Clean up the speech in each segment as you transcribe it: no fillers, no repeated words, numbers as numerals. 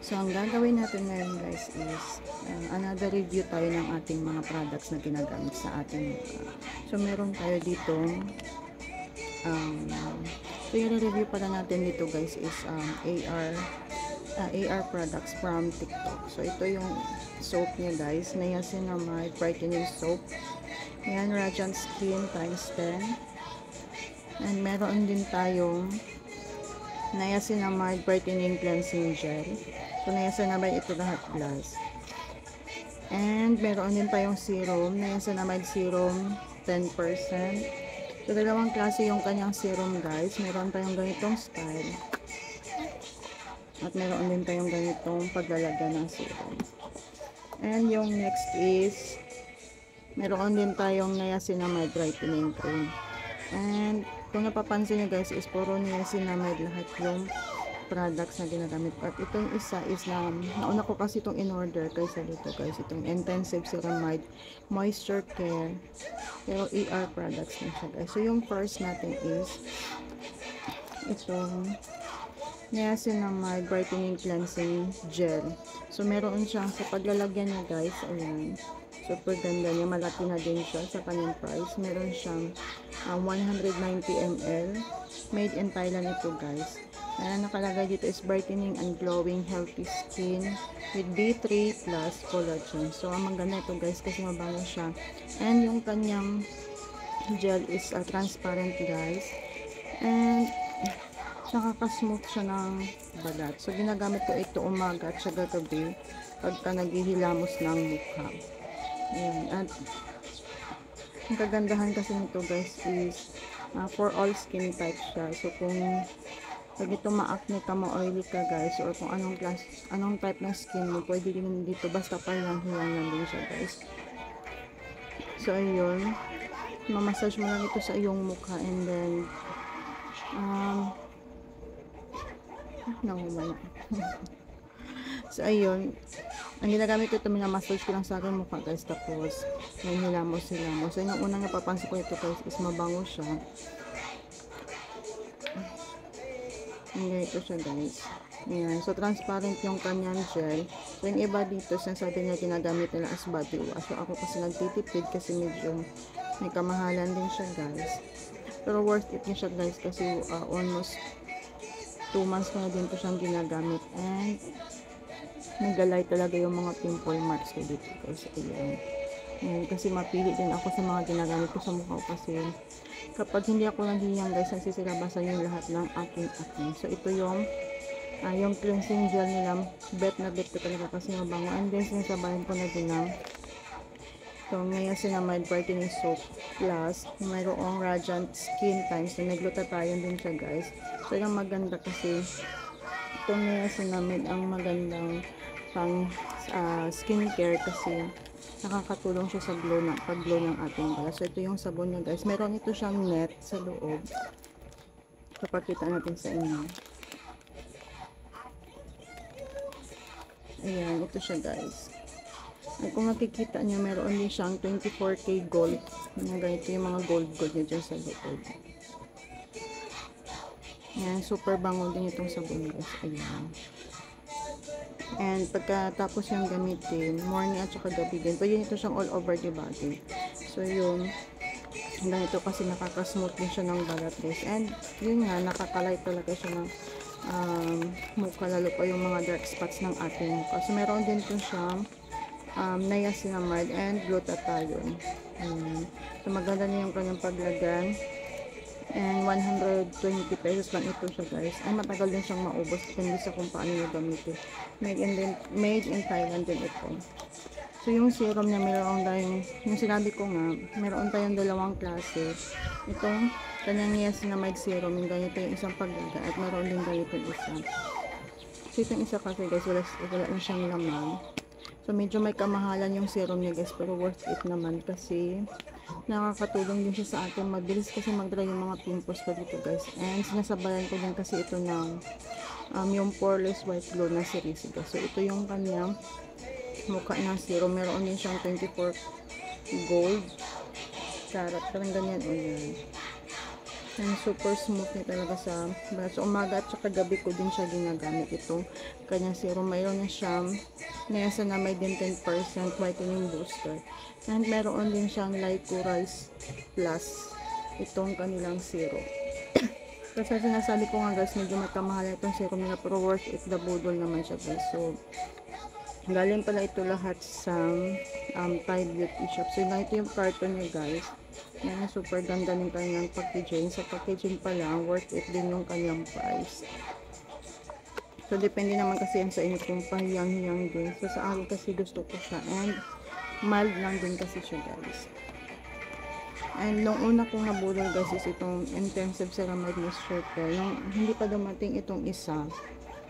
So, ang gagawin natin ngayon guys is another review tayo ng ating mga products na ginagamit sa ating so, meron tayo dito um, so, yung review pala natin dito guys is AR products from TikTok. So, ito yung soap niya guys, niacinamide brightening soap. Yan, Radiant Skin times 10. And meron din tayong niacinamide brightening cleansing gel. So, niacinamide ito lahat glass. And meron din tayong serum, niacinamide serum 10%. So, dalawang klase yung kanyang serum guys. Meron tayong ganitong style. At meron din tayong ganitong paglalagyan ng serum. And yung next is meron din tayong niacinamide brightening cream. And kung napapansin nyo guys is puro niacinamide lahat yung products na ginagamit. At itong isa is nauna ko kasi itong in order kaysa dito guys, itong intensive ceramide moisture care, pero ER products na siya guys. So yung first natin is itong niacinamide brightening cleansing gel. So meron siyang sa paglalagyan niya guys, ayan, super ganda niya, malaki na din siya sa kanyang price. Meron siyang 190 ml, made in Thailand ito guys. Ayan, nakalagay dito is brightening and glowing healthy skin with B3 plus collagen. So, ang maganda ito guys kasi mabango siya. And yung kanyang gel is transparent guys. And nakaka-smooth siya ng balat. So, ginagamit ko ito umaga at saka gabi pagka naghihilamos ng mukha. Ayan. At ang kagandahan kasi nito guys is for all skin types siya. So, kung pag ito ma-acne ka, ma-oily ka guys, or kung anong type ng skin mo, pwede din dito, basta palang-hilang lang din siya guys. So, ayun. Mamassage mo lang ito sa iyong mukha and then nawala. So, ayun. Ang ginagamit ko ito, minamassage ko lang sa aking mukha guys, tapos may hilamos-hilamos. So, yung unang napapansin ko ito guys is mabango siya. Ganito siya guys. Ayan. So, transparent yung kanyang gel. So, yung iba dito, sinasabi niya ginagamit nila as body wash. So, ako kasi nagtitipid kasi medyo may kamahalan din siya guys. Pero worth it din siya guys kasi almost 2 months ko na din ito siyang ginagamit. And nagalay talaga yung mga pimple marks ko dito guys. Ayan. Ayan. Kasi mapili din ako sa mga ginagamit ko sa mukha kasi kapag hindi ako naghihiyang guys, nagsisilabasan yung lahat ng aking acne. So, ito yung cleansing gel nila. Bet na bet ko talaga kasi mabango. And then, sinasabayan ko na din ng itong niacinamide brightening soap plus mayroong Radiant Skin times na naglutathione din siya guys. So, yung maganda kasi itong niacinamide ang magandang pang skincare kasi nakakatulong siya sa pag-glow ng ating balat. So, ito yung sabon niya guys. Meron ito siyang net sa loob. Papakita natin sa inyo. Ayan, ito siya guys. At kung nakikita niyo, meron din siyang 24K gold. Ayan, ganito yung mga gold niya dyan sa loob. Ayan, super bango din itong sabon guys. Ayan. And pagkatapos yung gamitin, morning at saka gabi din, pwede nito siyang all over the body. So, yun. Ganito kasi nakaka-smooth din siya ng balat guys. And, yun nga, nakakalight talaga siya ng mukha, lalo pa yung mga dark spots ng ating mukha. So, meron din po siyang niacinamide and glutathione. So, maganda niya yung kanyang paglagyan. And 120 pesos lang ito siya guys. Ay, matagal din siyang maubos. Depende sa kung paano nyo gamitin. Made in Thailand din ito. So, yung serum niya, meron tayong, yung sinabi ko nga, meron tayong dalawang klase. Itong kanyang niacinamide serum, yung ganito yung isang paglaga. At meron din ganito isa. So, itong isa kasi guys, wala na siyang laman. So, medyo may kamahalan yung serum niya guys, pero worth it naman kasi nakakatulong din siya sa atin. Mabilis kasi mag-dry yung mga pimples ko dito guys. And sinasabayan ko din kasi ito ng yung poreless white glow na series guys. So, ito yung kanyang mukha ng serum. Meron din siyang 24 gold carat. Parang ganyan o yan. And super smooth niya talaga sa so umaga at saka gabi ko din siya ginagamit itong kanyang serum. Mayroon na siyang nasa na may din 10% whitening booster. And meron din siyang Lycorize Plus itong kanilang serum. Kasi sinasabi ko nga guys, medyo matamahal itong serum nila pero worth it the budol naman siya guys. So galing pala ito lahat sa Thai Beauty Shop. So ito yung carton niya guys. Yan, super ganda ng kanyang packaging. Sa packaging pa lang, worth it din yung kanyang price. So, depende naman kasi yan sa inyo kung pahiyang-hiyang din. So, sa akin kasi gusto ko siya. And, mild lang din kasi siya guys. And, nung una kong nabudol guys is itong Intensive Ceramide Moisture Care. Nung hindi pa dumating itong isa,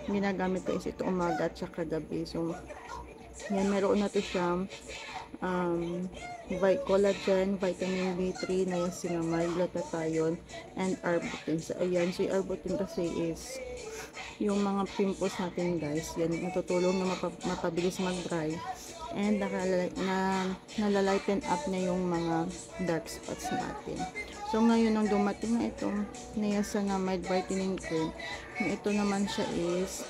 ginagamit ko is ito umaga at saka gabi. So, yan, meron na to siyang collagen, vitamin B3, niacinamide, glutathione, and arbutin. So, ayan, si arbutin kasi is yung mga pimples natin guys. Yan, natutulong na mapabilis mag-dry. And nalalighten up na yung mga dark spots natin. So, ngayon, nung dumating na itong niacinamide whitening cream, ito naman siya is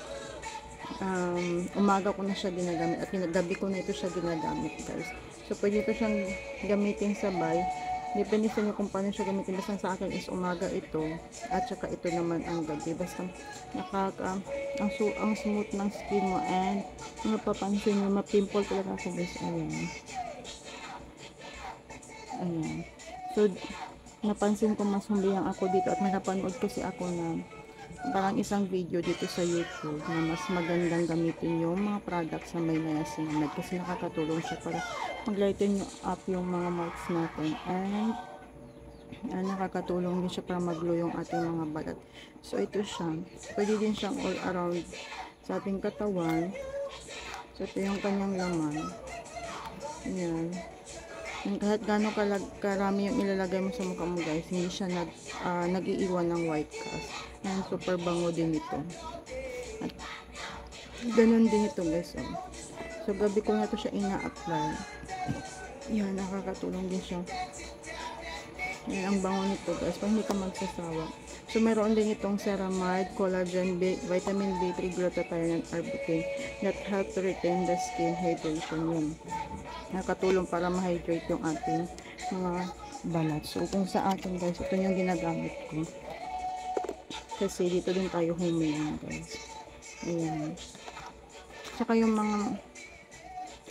umaga ko na siya ginagamit at gabi ko na ito siya ginagamit guys. So pwede ito siyang gamitin sabay, depende sa inyo kung paano siya gamitin. Basta sa akin is umaga ito at saka ito naman ang gabi. Basta ang smooth ng skin mo and mapapansin nyo, mapimple talaga ako guys. Ayan. So napansin ko mas humbayang ako dito at may napanood kasi ako na parang isang video dito sa YouTube na mas magandang gamitin yung mga products na may niacinamide kasi nakakatulong siya para mag-lighten up yung mga marks natin and nakakatulong din siya para mag-glow yung ating mga balat. So ito siya, pwede din siyang all around sa ating katawan. So ito yung kanyang laman. Ayan. Kahit gano'n karami yung ilalagay mo sa mukha mo guys, hindi siya nag-iiwan ng white cast. And super bango din ito. At ganun din ito guys. So gabi ko na ito siya ina-apply. Yan, nakakatulong din siya. Yan, ang bango nito guys, pag hindi ka magsasawa. So meron din itong ceramide, collagen, vitamin B3, glutathione, and arbutin that help to retain the skin hydration. Yun. Nakatulong para ma-hydrate yung ating mga balat. So kung sa akin guys, ito yung ginagamit ko. Kasi dito din tayo humiyan guys. Ayan. Tsaka yung mga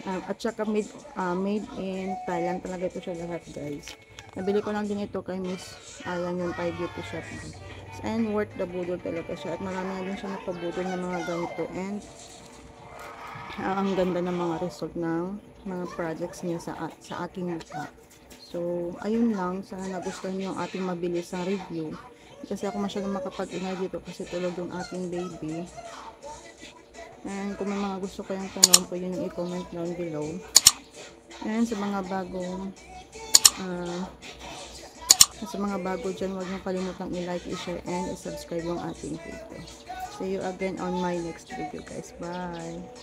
at saka made in Thailand talaga ito siya lahat guys. Nabili ko lang din ito kay Miss Ayan yung Thai Beauty Shop. And worth the budol talaga siya. At marami na din siya napabudol ng mga ganito. And ang ganda ng mga result ng mga projects niya sa aking mukha. So, ayun lang. Sana nagustuhan niyo yung ating mabilisang review. Kasi ako masyadong makapag-ingay dito kasi tulog yung ating baby. And kung may mga gusto kayong tanong, pwede nyo i-comment down below. And sa mga bago dyan, huwag nyo kalimutang i-like, i-share, and i-subscribe yung ating video. See you again on my next video guys. Bye!